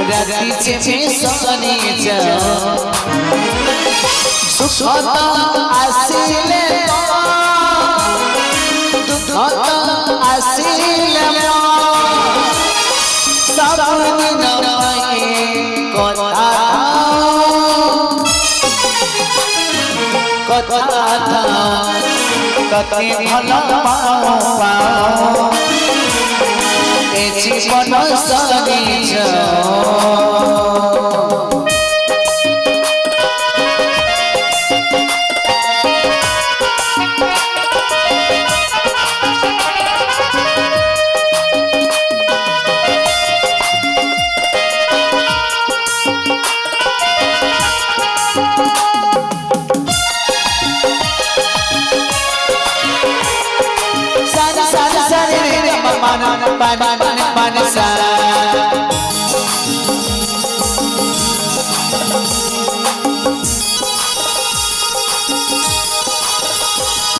राती चेपे सनी जाओ सुखत आसिले दुखत आसिले सब दिन कथा था कते भला पाओ ए जीवन सनी जा